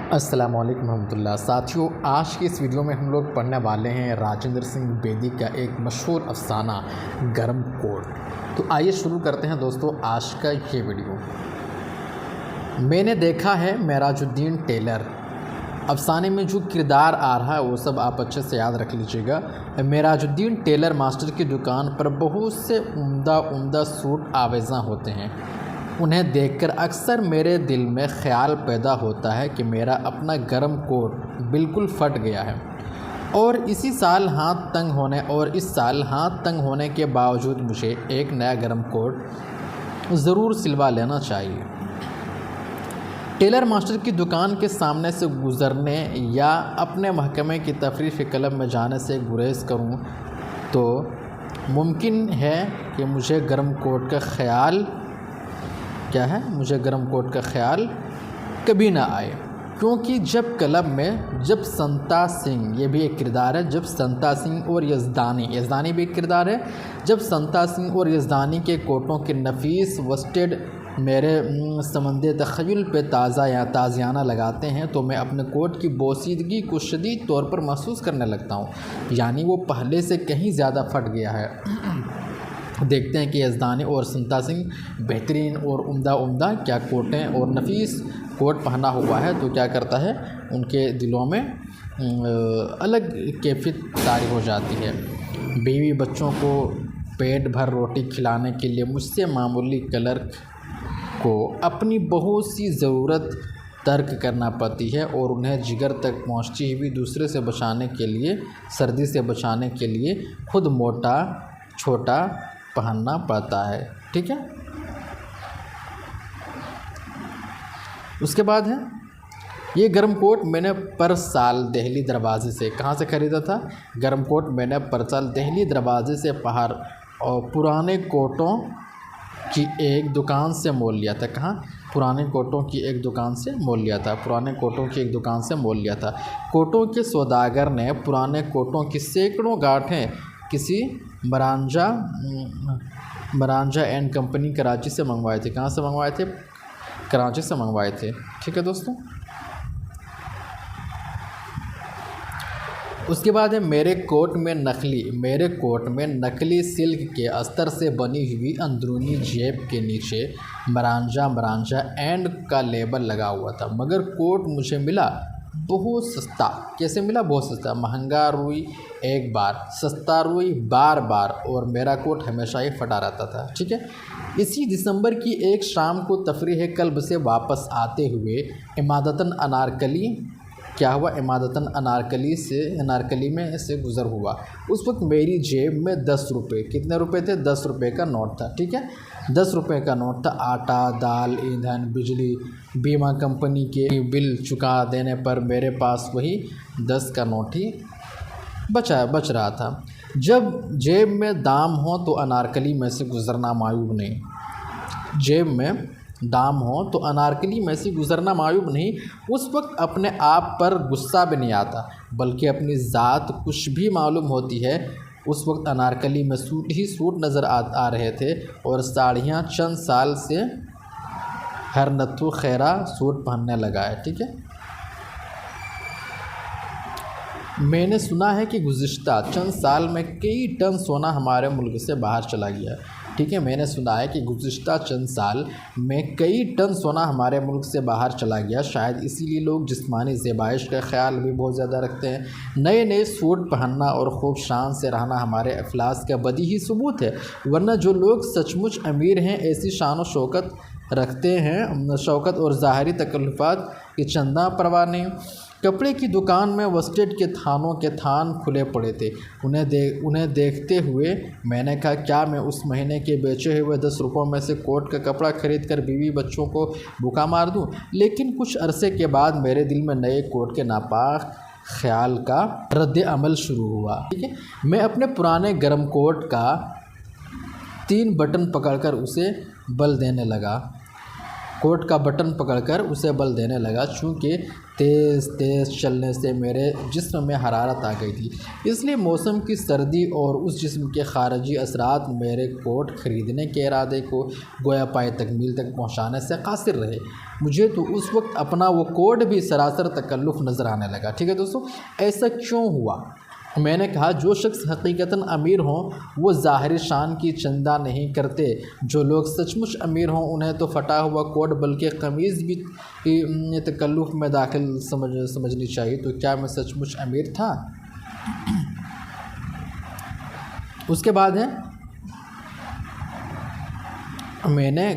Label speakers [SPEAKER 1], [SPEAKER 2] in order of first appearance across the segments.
[SPEAKER 1] अस्सलाम वालेकुम रहमतुल्लाह। साथियों, आज की इस वीडियो में हम लोग पढ़ने वाले हैं राजेंद्र सिंह बेदी का एक मशहूर अफसाना गरम कोट। तो आइए शुरू करते हैं दोस्तों आज का ये वीडियो। मैंने देखा है मेराजुद्दीन टेलर। अफसाने में जो किरदार आ रहा है वो सब आप अच्छे से याद रख लीजिएगा। मेराजुद्दीन टेलर मास्टर की दुकान पर बहुत से उम्दा सूट आवेज़ा होते हैं। उन्हें देखकर अक्सर मेरे दिल में ख़्याल पैदा होता है कि मेरा अपना गर्म कोट बिल्कुल फट गया है और इस साल हाथ तंग होने के बावजूद मुझे एक नया गर्म कोट ज़रूर सिलवा लेना चाहिए। टेलर मास्टर की दुकान के सामने से गुज़रने या अपने महकमे की तफरीह क्लब में जाने से गुरेज करूं तो मुमकिन है कि मुझे गर्म कोट का ख़्याल कभी ना आए, क्योंकि जब क्लब में संता सिंह, ये भी एक किरदार है, जब संता सिंह और यज़दानी भी एक किरदार है, जब संता सिंह और यज़दानी के कोटों के नफीस वस्टेड मेरे समंदे तख़य्युल पे ताज़ियाना लगाते हैं तो मैं अपने कोट की बोसीदगी को शदीद तौर पर महसूस करने लगता हूँ, यानी वो पहले से कहीं ज़्यादा फट गया है। देखते हैं कि यज़दानी और संता सिंह बेहतरीन और उम्दा क्या कोटें और नफीस कोट पहना हुआ है तो क्या करता है, उनके दिलों में अलग कैफियत तारी हो जाती है। बीवी बच्चों को पेट भर रोटी खिलाने के लिए मुझसे मामूली क्लर्क को अपनी बहुत सी ज़रूरत तर्क करना पड़ती है और उन्हें जिगर तक पहुंचती हुई दूसरे से बचाने के लिए, सर्दी से बचाने के लिए खुद मोटा छोटा पहनना पड़ता है। ठीक है, उसके बाद है ये गर्म कोट मैंने पर साल दिल्ली दरवाज़े से, कहाँ से ख़रीदा था? गर्म कोट मैंने पर साल दिल्ली दरवाज़े से बाहर और पुराने कोटों की एक दुकान से मोल लिया था। कहाँ? पुराने कोटों की एक दुकान से मोल लिया था। कोटों के सौदागर ने पुराने कोटों की सैकड़ों गांठें किसी मरांजा एंड कंपनी कराची से मंगवाए थे। कहाँ से मंगवाए थे? कराची से मंगवाए थे। ठीक है दोस्तों, उसके बाद है मेरे कोट में नकली सिल्क के अस्तर से बनी हुई अंदरूनी जेब के नीचे मरांजा एंड का लेबल लगा हुआ था, मगर कोट मुझे मिला बहुत सस्ता। कैसे मिला? बहुत सस्ता। महंगा रुई एक बार, सस्ता रुई बार बार, और मेरा कोट हमेशा ही फटा रहता था। ठीक है, इसी दिसंबर की एक शाम को तफरीह क्लब से वापस आते हुए इमादतन अनारकली में से गुज़र हुआ। उस वक्त मेरी जेब में 10 रुपये, कितने रुपए थे? 10 रुपये का नोट था। ठीक है, 10 रुपये का नोट था। आटा, दाल, ईंधन, बिजली, बीमा कंपनी के बिल चुका देने पर मेरे पास वही 10 का नोट ही बच रहा था। जब जेब में दाम हो तो अनारकली में से गुज़रना मायूब नहीं। उस वक्त अपने आप पर गुस्सा भी नहीं आता, बल्कि अपनी ज़ात कुछ भी मालूम होती है। उस वक्त अनारकली में सूट नज़र आ रहे थे और साड़ियाँ चंद साल से हर नत्थु खैरा सूट पहनने लगा है। ठीक है, मैंने सुना है कि गुज़िश्ता चंद साल में कई टन सोना हमारे मुल्क से बाहर चला गया। ठीक है, मैंने सुना है कि गुज़िश्ता चंद साल में कई टन सोना हमारे मुल्क से बाहर चला गया। शायद इसीलिए लोग जिस्मानी ज़ेबाइश का ख्याल भी बहुत ज़्यादा रखते हैं। नए सूट पहनना और खूब शान से रहना हमारे अफलास का बदीही सबूत है, वरना जो लोग सचमुच अमीर हैं ऐसी शान और शौकत रखते हैं, शौकत और ज़ाहरी तकल्लुफ़ात की चंदा परवाह नहीं। कपड़े की दुकान में वस्टेड के थानों के थान खुले पड़े थे। उन्हें देखते हुए मैंने कहा, क्या मैं उस महीने के बेचे हुए 10 रुपयों में से कोट का कपड़ा खरीद कर बीवी बच्चों को भूखा मार दूं? लेकिन कुछ अरसे के बाद मेरे दिल में नए कोट के नापाक ख्याल का रद्द अमल शुरू हुआ। ठीक है, मैं अपने पुराने गर्म कोट का 3 बटन पकड़कर उसे बल देने लगा। कोट का बटन पकड़कर उसे बल देने लगा। चूँकि तेज़ तेज़ चलने से मेरे जिस्म में हरारत आ गई थी, इसलिए मौसम की सर्दी और उस जिस्म के खारजी असरात मेरे कोट ख़रीदने के इरादे को गोया पाए तकमील तक पहुँचाने से कासिर रहे। मुझे तो उस वक्त अपना वो कोट भी सरासर तकल्लुफ़ नज़र आने लगा। ठीक है दोस्तों, ऐसा क्यों हुआ? मैंने कहा, जो शख्स हकीकतन अमीर हों वो ज़ाहिरी शान की चिंता नहीं करते। जो लोग सचमुच अमीर हों उन्हें तो फटा हुआ कोट बल्कि कमीज़ भी तकल्लुफ़ में दाखिल समझनी चाहिए। तो क्या मैं सचमुच अमीर था? उसके बाद है, मैंने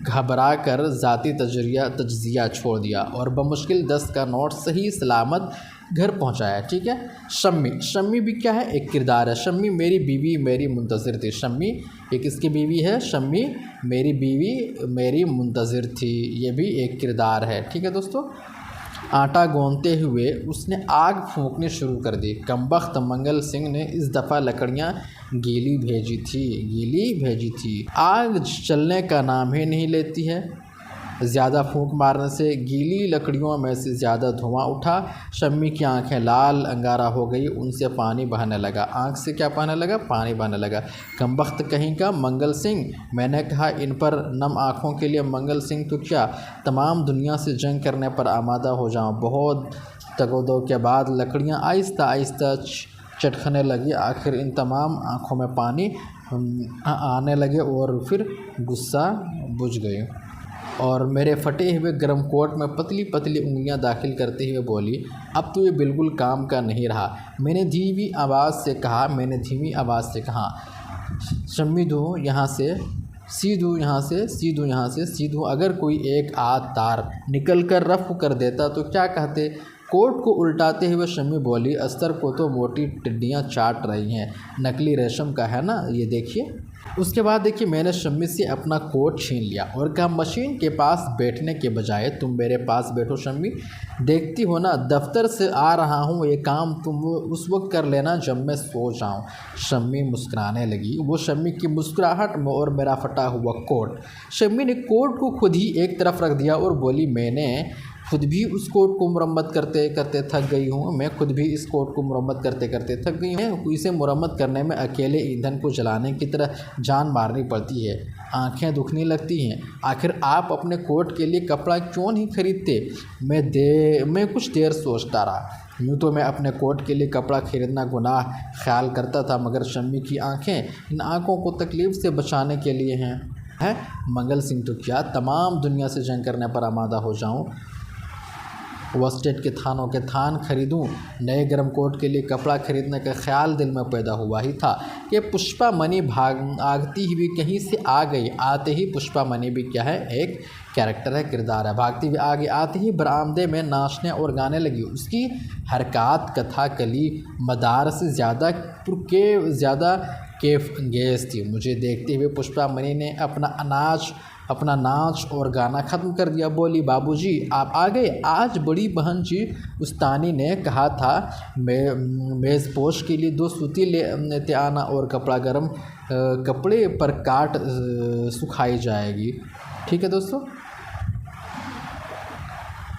[SPEAKER 1] घबरा कर ज़ाती तज्ज़िया छोड़ दिया और बमुश्किल 10 का नोट सही सलामत घर पहुंचाया। ठीक है। शम्मी भी क्या है? एक किरदार है। शम्मी मेरी बीवी मेरी मुंतज़िर थी। शम्मी ये किसकी बीवी है? शम्मी मेरी बीवी मेरी मुंतज़िर थी, ये भी एक किरदार है। ठीक है दोस्तों। आटा गूंथते हुए उसने आग फूंकनी शुरू कर दी। कमबख्त मंगल सिंह ने इस दफ़ा लकड़ियाँ गीली भेजी थी। आग चलने का नाम ही नहीं लेती है। ज़्यादा फूंक मारने से गीली लकड़ियों में से ज़्यादा धुआं उठा। शम्मी की आंखें लाल अंगारा हो गई, उनसे पानी बहने लगा। आँख से क्या बहने लगा? पानी बहने लगा। कमबख्त कहीं का मंगल सिंह, मैंने कहा, इन पर नम आँखों के लिए मंगल सिंह तो क्या, तमाम दुनिया से जंग करने पर आमादा हो जाऊँ। बहुत तगोदो के बाद लकड़ियाँ आहिस्ता आहिस्ता चटखने लगी। आखिर इन तमाम आँखों में पानी आने लगे और फिर गुस्सा बुझ गई और मेरे फटे हुए गर्म कोट में पतली पतली उंगलियां दाखिल करते हुए बोली, अब तो ये बिल्कुल काम का नहीं रहा। मैंने धीमी आवाज़ से कहा, शम्मी दो यहाँ से, सीधू अगर कोई एक आध तार निकल कर रफ़ कर देता तो क्या कहते? कोट को उल्टाते हुए शम्मी बोली, अस्तर को तो मोटी टिड्डियाँ चाट रही हैं, नकली रेशम का है ना, ये देखिए। उसके बाद देखिए, मैंने शम्मी से अपना कोट छीन लिया और कहा, मशीन के पास बैठने के बजाय तुम मेरे पास बैठो शम्मी। देखती हो ना, दफ्तर से आ रहा हूँ, ये काम तुम उस वक्त कर लेना जब मैं सो जाऊँ। शम्मी मुस्कुराने लगी। वो शम्मी की मुस्कुराहट में और मेरा फटा हुआ कोट। शम्मी ने कोट को खुद ही एक तरफ रख दिया और बोली, मैंने खुद भी उस कोट को मुरम्मत करते करते थक गई हूँ। मैं खुद भी इस कोट को मुरम्मत करते करते थक गई हूँ। इसे मुरम्मत करने में अकेले ईंधन को जलाने की तरह जान मारनी पड़ती है, आंखें दुखने लगती हैं। आखिर आप अपने कोट के लिए कपड़ा क्यों नहीं खरीदते? मैं कुछ देर सोचता रहा। यूँ तो मैं अपने कोट के लिए कपड़ा खरीदना गुनाह ख्याल करता था, मगर शम्मी की आँखें इन आँखों को तकलीफ़ से बचाने के लिए हैं। मंगल सिंह तो क्या, तमाम दुनिया से जंग करने पर आमादा हो जाऊँ, वेस्टेड के थानों के थान खरीदूं। नए गर्म कोट के लिए कपड़ा खरीदने का ख्याल दिल में पैदा हुआ ही था कि पुष्पा मनी आगती हुई कहीं से आ गई। आते ही पुष्पा मनी भी क्या है? एक कैरेक्टर है, किरदार है। भागती हुई आगे आते ही बरामदे में नाचने और गाने लगी। उसकी हरकत कथा कली मदार से ज़्यादा कैफ अंगेज़ थी। मुझे देखते हुए पुष्पा मनी ने अपना नाच और गाना ख़त्म कर दिया। बोली, बाबूजी आप आ गए। आज बड़ी बहन जी उस्तानी ने कहा था मेज़पोश के लिए 2 सूती लेते आना और कपड़े पर काट सुखाई जाएगी। ठीक है दोस्तों।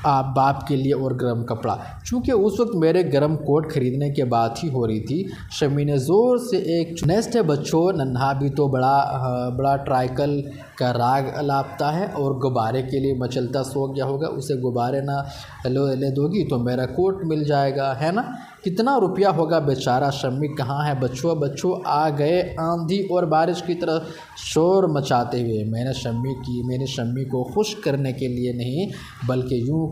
[SPEAKER 1] आप बाप के लिए और गर्म कपड़ा। चूँकि उस वक्त मेरे गर्म कोट खरीदने की बात ही हो रही थी, शम्मी ने ज़ोर से एक नेस्ट है बच्चों, नन्हा भी तो बड़ा ट्राइकल का राग अलापता है और गुब्बारे के लिए मचलता सो गया होगा। उसे गुब्बारे ना ले दोगी तो मेरा कोट मिल जाएगा, है ना? कितना रुपया होगा बेचारा। शम्मी कहाँ है? बच्चों आ गए आंधी और बारिश की तरह शोर मचाते हुए। मैंने शम्मी को खुश करने के लिए नहीं बल्कि यूँ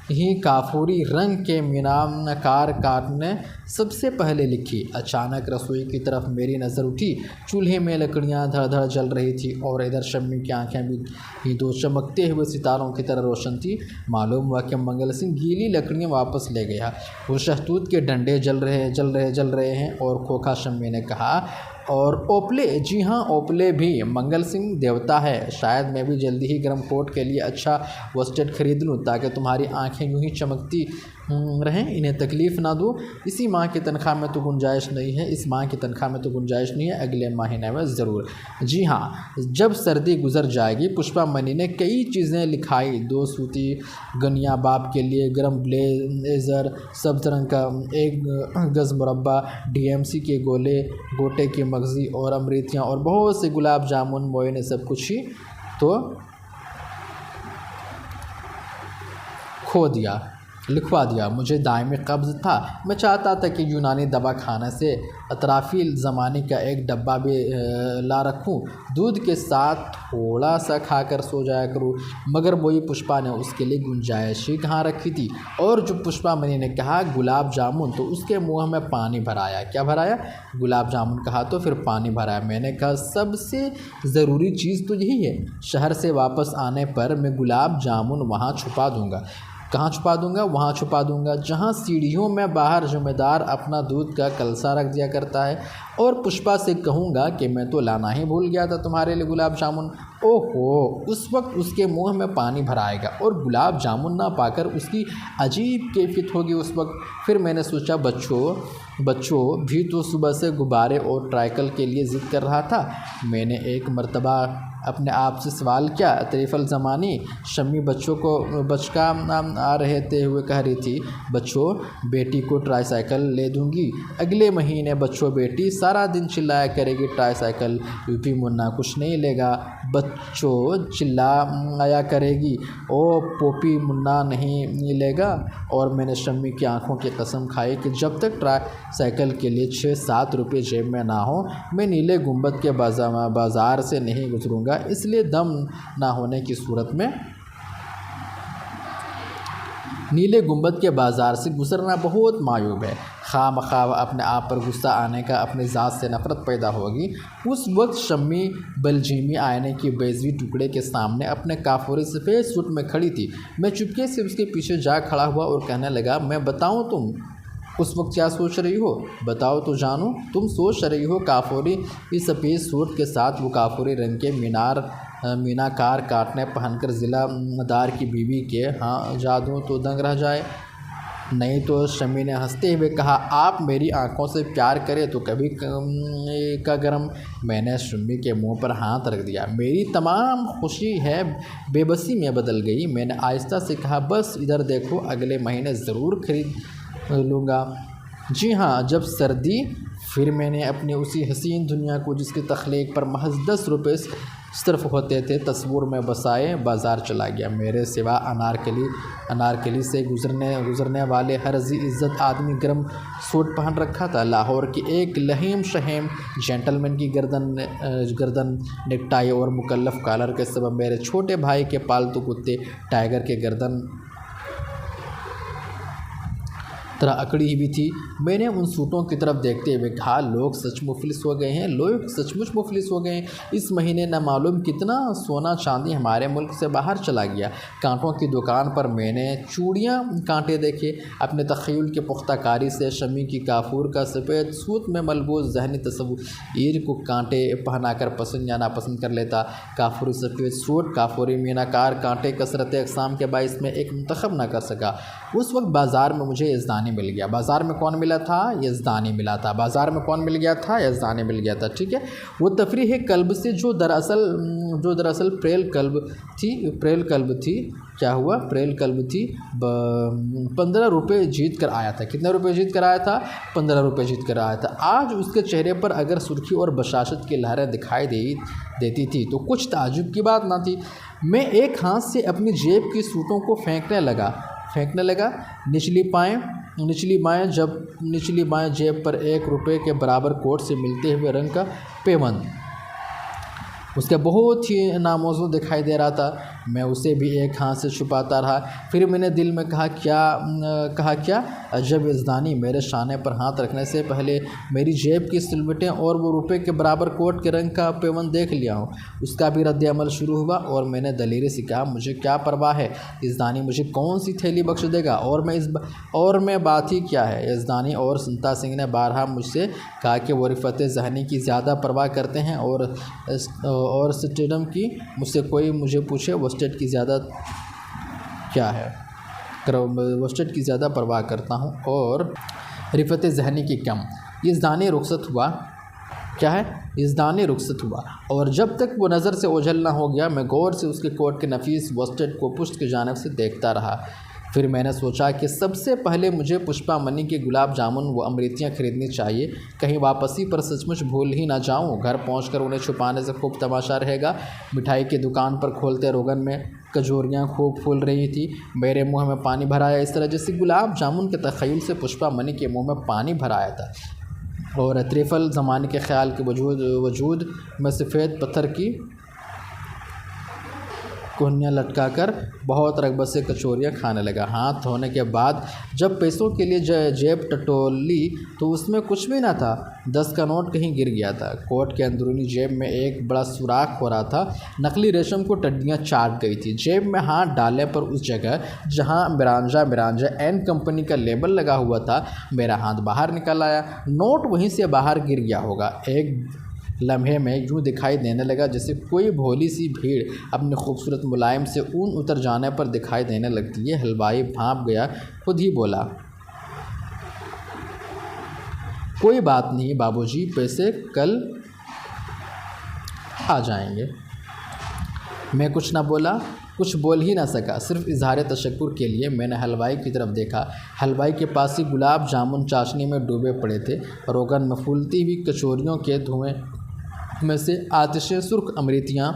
[SPEAKER 1] ही काफूरी रंग के मीनाकार काटने सबसे पहले लिखी। अचानक रसोई की तरफ मेरी नज़र उठी। चूल्हे में लकड़ियाँ धड़-धड़ जल रही थी और इधर शम्मी की आंखें भी 2 चमकते हुए सितारों की तरह रोशन थी। मालूम हुआ कि मंगल सिंह गीली लकड़ियाँ वापस ले गया। वो शहतूत के डंडे जल रहे हैं। और खोखा शम्मी ने कहा, और ओपले, जी हाँ ओपले भी मंगल सिंह देवता है। शायद मैं भी जल्दी ही गर्म कोट के लिए अच्छा वस्टेड खरीद लूँ ताकि तुम्हारी आंखें यूं ही चमकती रहें, इन्हें तकलीफ़ ना दो। इसी माह की तनख्वाह में तो गुंजाइश नहीं है, इस माह की तनख्वाह में तो गुंजाइश नहीं है, अगले महीने में ज़रूर। जी हाँ, जब सर्दी गुजर जाएगी। पुष्पा मनी ने कई चीज़ें लिखाई, 2 सूती गनिया बाप के लिए, गर्म ब्लेजर, सब्ज़ रंग का 1 गज़ मुरब्बा, DMC के गोटे की मगज़ी और अमृतियाँ और बहुत से गुलाब जामुन। मोए ने सब कुछ ही तो लिखवा दिया। मुझे दायमी कब्ज़ था। मैं चाहता था कि यूनानी दवा खाने से अतराफ़ी ज़माने का एक डब्बा भी ला रखूं, दूध के साथ थोड़ा सा खाकर सो जाया करूं, मगर वही पुष्पा ने उसके लिए गुंजाइश ही कहाँ रखी थी। और जो पुष्पा मनी ने कहा गुलाब जामुन, तो उसके मुँह में पानी भराया। क्या भराया? गुलाब जामुन कहा तो फिर पानी भराया। मैंने कहा सबसे ज़रूरी चीज़ तो यही है, शहर से वापस आने पर मैं गुलाब जामुन वहाँ छुपा दूँगा। कहाँ छुपा दूँगा? वहाँ छुपा दूँगा जहाँ सीढ़ियों में बाहर ज़िम्मेदार अपना दूध का कलसा रख दिया करता है। और पुष्पा से कहूँगा कि मैं तो लाना ही भूल गया था तुम्हारे लिए गुलाब जामुन। ओहो, उस वक्त उसके मुंह में पानी भराएगा और गुलाब जामुन ना पाकर उसकी अजीब कैफियत होगी उस वक्त। फिर मैंने सोचा बच्चों भी तो सुबह से गुब्बारे और ट्राइकल के लिए ज़िद कर रहा था। मैंने एक मर्तबा अपने आप से सवाल किया। तरीफ़ल ज़मानी शम्मी बचका आ रहे थे हुए कह रही थी, बच्चों बेटी को ट्राईसाइकिल ले दूंगी अगले महीने। बच्चों बेटी सारा दिन चिल्लाया करेगी ट्राईसाइकिल, यूपी मुन्ना कुछ नहीं लेगा। बच्चों चिल्लाया करेगी, ओ पोपी मुन्ना नहीं लेगा। और मैंने शम्मी की आंखों की कसम खाई कि जब तक ट्राईसाइकिल के लिए 6-7 रुपये जेब में ना हो, मैं नीले गुंबद के बाज़ार से नहीं गुजरूंगा। इसलिए दम ना होने की सूरत में नीले गुंबद के बाज़ार से गुजरना बहुत मायूब है। खामखा अपने आप पर गुस्सा आने का, अपनी ज़ात से नफ़रत पैदा होगी। उस वक्त शम्मी बलजीमी आईने की बेज़वी टुकड़े के सामने अपने काफूरी सफ़ेद सूट में खड़ी थी। मैं चुपके से उसके पीछे जा खड़ा हुआ और कहने लगा, मैं बताऊं तुम उस वक्त क्या सोच रही हो? बताओ तो जानूं। तुम सोच रही हो काफूरी इस सफ़ेद सूट के साथ वो काफूरी रंग के मीनाकार काटने पहनकर ज़िलादार की बीवी के हाँ जादू तो दंग रह जाए। नहीं तो शम्मी ने हंसते हुए कहा, आप मेरी आंखों से प्यार करें तो कभी का गरम। मैंने शम्मी के मुंह पर हाथ रख दिया। मेरी तमाम खुशी है बेबसी में बदल गई। मैंने आहिस्ता से कहा, बस इधर देखो, अगले महीने ज़रूर खरीद लूँगा। जी हाँ, जब सर्दी। फिर मैंने अपनी उसी हसीन दुनिया को जिसकी तख्लीक पर महज 10 रुपये सिर्फ होते थे तस्वूर में बसाए बाज़ार चला गया। मेरे सिवा अनारकली से गुज़रने वाले हर जी इज़्ज़त आदमी गर्म सूट पहन रखा था। लाहौर की एक लहीम शहीम जेंटलमैन की गर्दन नेकटाई और मुकल्लफ कॉलर के सबब मेरे छोटे भाई के पालतू कुत्ते टाइगर के गर्दन तरह अकड़ी भी थी। मैंने उन सूटों की तरफ देखते हुए कहा, लोग सच मुफलिस हो गए हैं, लोग सचमुच मुफलिस हो गए हैं। इस महीने न मालूम कितना सोना चांदी हमारे मुल्क से बाहर चला गया। कांटों की दुकान पर मैंने चूड़ियाँ कांटे देखे। अपने तख़य्युल के पुख्ताकारी से शम्मी की काफूर का सफ़ेद सूट में मलबूस ज़हनी तस्वीर को कांटे पहनाकर पसंद या नापसंद कर लेता। काफूरी सफ़ेद सूट, काफूरी मीनाकार कांटे कसरत अक़साम के बाइस में एक मुंतखब न कर सका। उस वक्त बाज़ार में मुझे यज़दानी मिल गया। बाज़ार में कौन मिला था? यज़दानी मिला था। बाज़ार में कौन मिल गया था? यज़दानी मिल गया था। ठीक है, वो तफरीह कल्ब से जो दरअसल प्रेल कल्ब थी। क्या हुआ? प्रेल कल्ब थी। 15 रुपये जीत कर आया था। कितने रुपये जीत कर आया था? 15 रुपये जीत कर आया था। आज उसके चेहरे पर अगर सुर्खी और बशाशत की लहरें दिखाई देती थी तो कुछ ताज्जुब की बात ना थी। मैं एक हाथ से अपनी जेब की सूटों को फेंकने लगा। निचली बाएं जेब पर 1 रुपये के बराबर कोट से मिलते हुए रंग का पेबंद उसके बहुत ही नामौजूद दिखाई दे रहा था। मैं उसे भी एक हाथ से छुपाता रहा। फिर मैंने दिल में कहा क्या अजब यज़दानी, मेरे शाने पर हाथ रखने से पहले मेरी जेब की सिलवटें और वो रुपए के बराबर कोट के रंग का पेवन देख लिया हूँ। उसका भी रद्द अमल शुरू हुआ और मैंने दलेरी से कहा, मुझे क्या परवाह है, यज़दानी मुझे कौन सी थैली बख्श देगा, और मैं बात ही क्या है। यज़दानी और संता सिंह ने बारहा मुझसे कहा कि वो रिफ़त ज़हनी की ज़्यादा परवाह करते हैं और स्टेडम की। मुझसे कोई मुझे पूछे वो स्टेट की ज़्यादा क्या है, वो स्टेट की ज़्यादा परवाह करता हूँ और रिफ़त ज़हनी की कम। यज़दानी रुखसत हुआ, क्या है, यज़दानी रुखसत हुआ और जब तक वो नज़र से ओझल ना हो गया मैं गौर से उसके कोट के नफीस वस्टेड को पुष्ट की जानिब से देखता रहा। फिर मैंने सोचा कि सबसे पहले मुझे पुष्पा मनी के गुलाब जामुन व अमृतियाँ खरीदनी चाहिए, कहीं वापसी पर सचमुच भूल ही ना जाऊँ। घर पहुंचकर उन्हें छुपाने से खूब तमाशा रहेगा। मिठाई की दुकान पर खोलते रोगन में कजोरियाँ खूब फूल रही थी। मेरे मुँह में पानी भर आया, इस तरह जैसे गुलाब जामुन के तख़य्युल से पुष्पा मनी के मुँह में पानी भर आया था और त्रिफल ज़माने के ख़्याल के वजूद में सफ़ेद पत्थर की कोहनियाँ लटका कर बहुत रग़बत से कचौरियाँ खाने लगा। हाथ धोने के बाद जब पैसों के लिए जेब टटोली तो उसमें कुछ भी ना था। 10 का नोट कहीं गिर गया था। कोट के अंदरूनी जेब में एक बड़ा सुराख हो रहा था। नकली रेशम को टड्डियाँ चाट गई थी। जेब में हाथ डालने पर उस जगह जहाँ मिरांजा एंड कंपनी का लेबल लगा हुआ था, मेरा हाथ बाहर निकल आया। नोट वहीं से बाहर गिर गया होगा। एक लम्हे में यूँ दिखाई देने लगा जैसे कोई भोली सी भीड़ अपने खूबसूरत मुलायम से ऊन उतर जाने पर दिखाई देने लगती है। हलवाई भांप गया, खुद ही बोला, कोई बात नहीं बाबूजी, पैसे कल आ जाएंगे। मैं कुछ ना बोला, कुछ बोल ही ना सका। सिर्फ इजहार तशक्कुर के लिए मैंने हलवाई की तरफ देखा। हलवाई के पास ही गुलाब जामुन चाशनी में डूबे पड़े थे। रोगन में फूलती हुई कचौरियों के धुएं में से आतिशें सुर्ख अमृतियाँ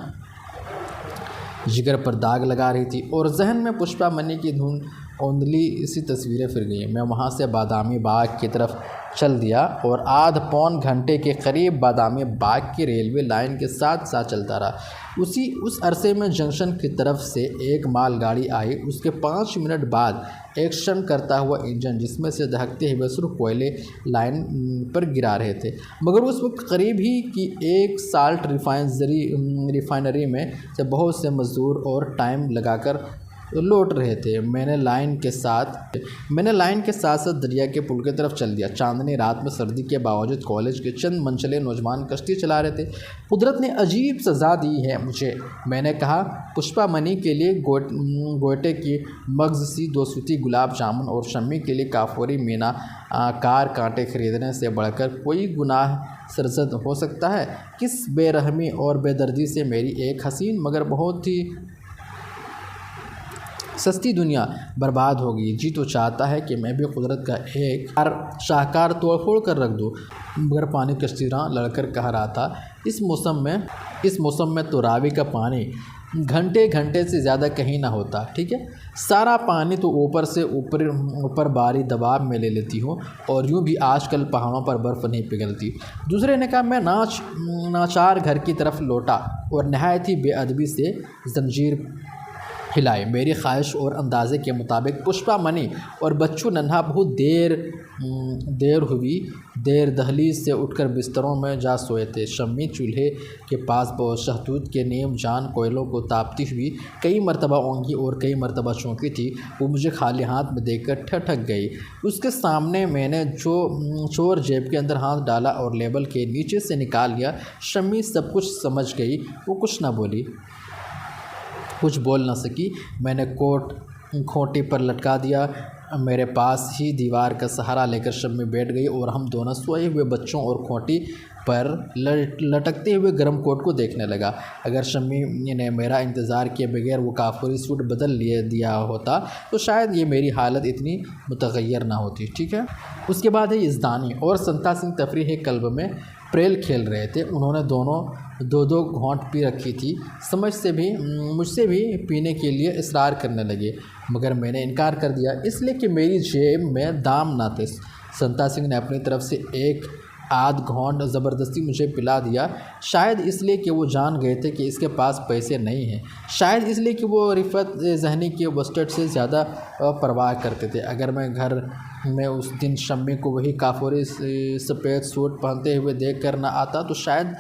[SPEAKER 1] जिगर पर दाग लगा रही थी और जहन में पुष्पा मनी की धुन औंधली सी तस्वीरें फिर गई। मैं वहाँ से बादामी बाग की तरफ चल दिया और आध पौन घंटे के करीब बादामी बाग की रेलवे लाइन के साथ साथ चलता रहा। उस अरसे में जंक्शन की तरफ से एक मालगाड़ी आई। उसके 5 मिनट बाद एक्शन करता हुआ इंजन जिसमें से दहकते हुए सुर्ख कोयले लाइन पर गिरा रहे थे, मगर उस वक्त करीब ही की एक साल्ट रिफाइनरी में से बहुत से मज़दूर और टाइम लगाकर लौट रहे थे। मैंने लाइन के साथ साथ दरिया के पुल की तरफ चल दिया। चांदनी रात में सर्दी के बावजूद कॉलेज के चंद मनचले नौजवान कश्ती चला रहे थे। कुदरत ने अजीब सज़ा दी है मुझे, मैंने कहा। पुष्पा मनी के लिए गोटे की मग्ज़ सी 2 सूती गुलाब जामुन और शम्मी के लिए काफोरी मीना कार कांटे खरीदने से बढ़कर कोई गुनाह सरजद हो सकता है? किस बेरहमी और बेदर्दी से मेरी एक हसीन मगर बहुत ही सस्ती दुनिया बर्बाद हो गई। जी तो चाहता है कि मैं भी कुदरत का एक शाहकार तोड़ फोड़ कर रख दूँ, मगर पानी कश्तीरां लड़कर कह रहा था, इस मौसम में तो रावी का पानी घंटे से ज़्यादा कहीं ना होता। ठीक है, सारा पानी तो ऊपर से ऊपर बारी दबाव में ले लेती हूँ और यूँ भी आजकल पहाड़ों पर बर्फ़ नहीं पिघलती। दूसरे ने कहा। मैं नाचार घर की तरफ लौटा और नहायत ही बेअदबी से जंजीर हिलाई। मेरी ख्वाहिश और अंदाजे के मुताबिक पुष्पा मनी और बच्चू नन्हा बहुत देर दहलीज से उठकर बिस्तरों में जा सोए थे। शम्मी चूल्हे के पास शहतूत के नीम जान कोयलों को तापती हुई कई मरतबा ओंघी और कई मरतबा चौंकी थी। वो मुझे खाली हाथ में देखकर ठठक गई। उसके सामने मैंने चोर जेब के अंदर हाथ डाला और लेबल के नीचे से निकाल लिया। शम्मी सब कुछ समझ गई, वो कुछ ना बोली, कुछ बोल न सकी। मैंने कोट खोटी पर लटका दिया। मेरे पास ही दीवार का सहारा लेकर शम्मी बैठ गई और हम दोनों सोए हुए बच्चों और खोटी पर लटकते हुए गर्म कोट को देखने लगा। अगर शम्मी ने मेरा इंतज़ार किए बगैर वो काफूरी सूट बदल दिया होता तो शायद ये मेरी हालत इतनी मुतग़य्यर ना होती। ठीक है, उसके बाद है यज़दानी और संता सिंह तफरीह क्लब में प्रेल खेल रहे थे। उन्होंने दोनों 2 घोंट पी रखी थी। मुझसे भी पीने के लिए इसरार करने लगे, मगर मैंने इनकार कर दिया, इसलिए कि मेरी जेब में दाम ना थे। संता सिंह ने अपनी तरफ से एक आध घोंट ज़बरदस्ती मुझे पिला दिया, शायद इसलिए कि वो जान गए थे कि इसके पास पैसे नहीं हैं, शायद इसलिए कि वो रिफ़त ज़हनी के वस्टर्ड से ज़्यादा परवाह करते थे। अगर मैं घर में उस दिन शम्मी को वही काफूरी सफ़ेद सूट पहनते हुए देख कर ना आता तो शायद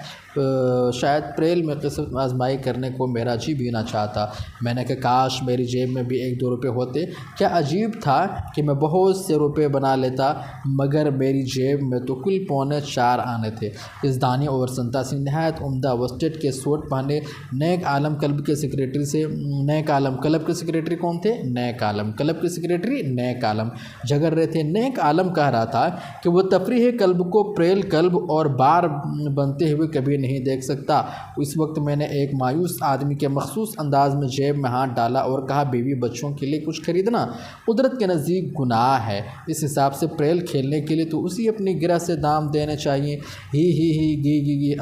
[SPEAKER 1] प्रेल में किस्मत आजमाई करने को मेरा जी भी ना चाहता। मैंने कहा काश मेरी जेब में भी 1-2 रुपये होते। क्या अजीब था कि मैं बहुत से रुपए बना लेता मगर मेरी जेब में तो कुल 4.25 आने थे। इज़दानी और संता सिंह नहायत उम्दा वस्टेड के सूट पहने नेक आलम क्लब के सेक्रेटरी से नेक आलम क्लब के सेक्रेटरी कौन थे? नेक आलम क्लब के सेक्रेटरी नेक आलम झगड़ रहे थे। नेक आलम कह रहा था कि वो तफरीह क्लब को प्रेल क्लब और बार बनते हुए कभी नहीं देख सकता। इस वक्त मैंने एक मायूस आदमी के मखसूस अंदाज में जेब में हाथ डाला और कहा बीवी बच्चों के लिए कुछ खरीदना कुदरत के नज़दीक गुनाह है। इस हिसाब से प्रेल खेलने के लिए तो उसी अपनी गिरह से दाम देने चाहिए। ही गी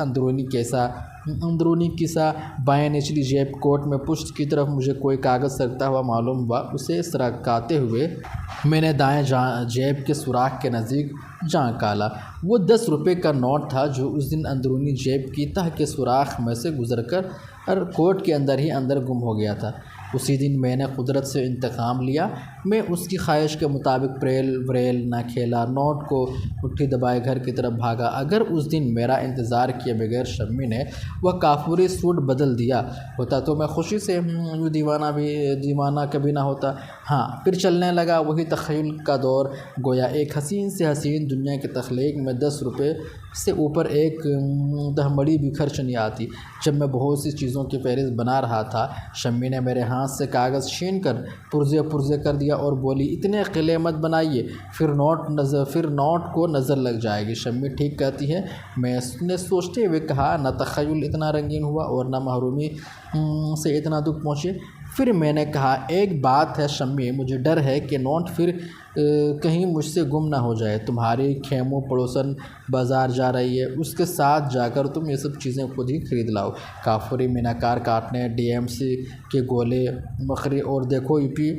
[SPEAKER 1] अंदरूनी किस्सा बाएं निचली जेब कोट में पुष्ट की तरफ मुझे कोई कागज़ सरकता हुआ मालूम हुआ। उसे सरकाते हुए मैंने दाएं जेब के सुराख के नज़दीक झांका। वो 10 रुपये का नोट था जो उस दिन अंदरूनी जेब की तह के सुराख में से गुजरकर कोट के अंदर ही अंदर गुम हो गया था। उसी दिन मैंने कुदरत से इंतकाम लिया। मैं उसकी ख्वाहिश के मुताबिक प्रेल व्रेल ना खेला, नोट को मुट्ठी दबाए घर की तरफ भागा। अगर उस दिन मेरा इंतज़ार किए बगैर शम्मी ने वह काफूरी सूट बदल दिया होता तो मैं खुशी से यूँ दीवाना कभी ना होता। हाँ, फिर चलने लगा वही तख़य्युल का दौर। गोया एक हसीन से हसीन दुनिया की तख्लीक में 10 रुपये से ऊपर एक दहमड़ी भी खर्च नहीं आती। जब मैं बहुत सी चीज़ों की फहरिस्त बना रहा था, शम्मी ने मेरे हाथ से कागज़ छीन कर पुर्जे कर दिया और बोली इतने किले मत बनाइए, फिर नोट को नज़र लग जाएगी। शम्मी ठीक कहती है। मैंने सोचते हुए कहा न तख़य्युल इतना रंगीन हुआ और न महरूमी से इतना दुख पहुँचे। फिर मैंने कहा एक बात है शम्मी, मुझे डर है कि नोट फिर कहीं मुझसे गुम ना हो जाए। तुम्हारी खेमों पड़ोसन बाज़ार जा रही है, उसके साथ जाकर तुम ये सब चीज़ें खुद ही खरीद लाओ। काफूरी मीनाकार काटने, डीएमसी के गोले मखरी और देखो यूपी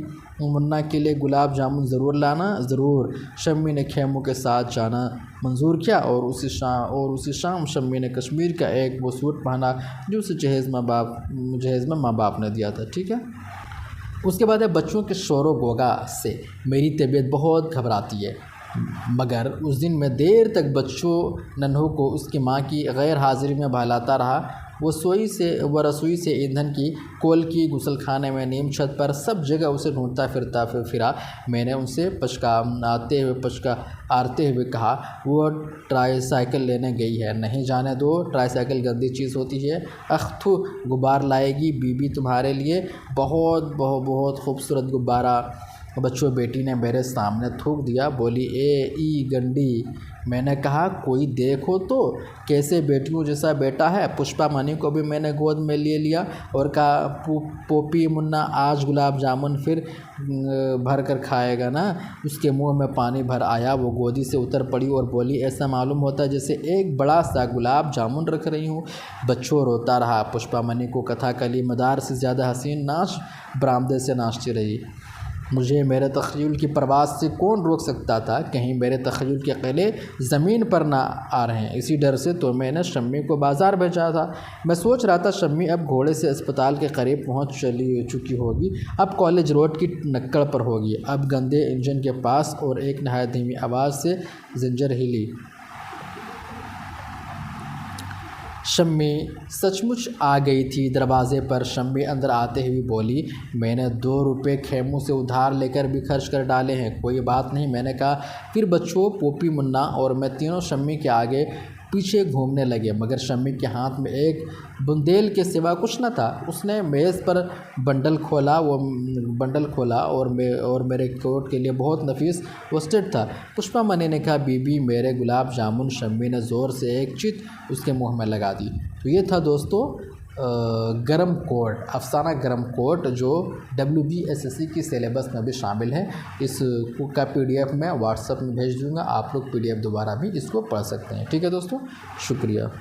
[SPEAKER 1] मुन्ना के लिए गुलाब जामुन ज़रूर लाना। ज़रूर। शम्मी ने खेमों के साथ जाना मंजूर किया और उसी शाम शम्मी ने कश्मीर का एक वो सूट पहना जो उसे जहेज़ में माँ बाप ने दिया था। ठीक है। उसके बाद है बच्चों के शोर गोगा से मेरी तबीयत बहुत घबराती है, मगर उस दिन मैं देर तक बच्चों नन्हों को उसकी माँ की गैर हाज़िरी में बहलाता रहा। वो रसोई से ईंधन की कोल की, गुसलखाने में, नीम छत पर, सब जगह उसे ढूंढता फिरा। मैंने उनसे आरते हुए कहा वो ट्राईसाइकिल लेने गई है। नहीं जाने दो, ट्राईसाइकिल गंदी चीज़ होती है। अख्थू गुब्बार लाएगी बीबी तुम्हारे लिए, बहुत खूबसूरत गुब्बारा। बच्चों बेटी ने मेरे सामने थूक दिया, बोली ई गंडी। मैंने कहा कोई देखो तो कैसे बेटियों जैसा बेटा है। पुष्पा मनी को भी मैंने गोद में ले लिया और कहा पोपी मुन्ना आज गुलाब जामुन फिर भर कर खाएगा ना। उसके मुंह में पानी भर आया। वो गोदी से उतर पड़ी और बोली ऐसा मालूम होता है जैसे एक बड़ा सा गुलाब जामुन रख रही हूँ। बच्चों रोता रहा। पुष्पा मनी को कथाकली मदार से ज़्यादा हसीन नाच बरामदे से नाचती रही। मुझे मेरे तख़य्युल की परवाज़ से कौन रोक सकता था? कहीं मेरे तख़य्युल के किले ज़मीन पर ना आ रहे हैं। इसी डर से तो मैंने शम्मी को बाज़ार भेजा था। मैं सोच रहा था शम्मी अब घोड़े से अस्पताल के करीब पहुंच चुकी होगी, अब कॉलेज रोड की नक्कड़ पर होगी, अब गंदे इंजन के पास। और एक नहायत धीमी आवाज़ से जिंजर हिली। शम्मी सचमुच आ गई थी। दरवाज़े पर शम्मी अंदर आते हुए बोली मैंने 2 रुपये खेमों से उधार लेकर भी खर्च कर डाले हैं, कोई बात नहीं। मैंने कहा। फिर बच्चों पोपी मुन्ना और मैं तीनों शम्मी के आगे पीछे घूमने लगे, मगर शम्मी के हाथ में एक बुंदेल के सिवा कुछ न था। उसने मेज़ पर बंडल खोला और मेरे कोट के लिए बहुत नफीस वस्टेड था। पुष्पा मनी ने कहा बीबी मेरे गुलाब जामुन। शम्मी ने ज़ोर से एक चित उसके मुंह में लगा दी। तो ये था दोस्तों गरम कोट, अफसाना गरम कोट, जो WBSSC की सिलेबस में भी शामिल है। इस का PDF मैं व्हाट्सएप में भेज दूँगा, आप लोग PDF दोबारा भी इसको पढ़ सकते हैं। ठीक है दोस्तों, शुक्रिया।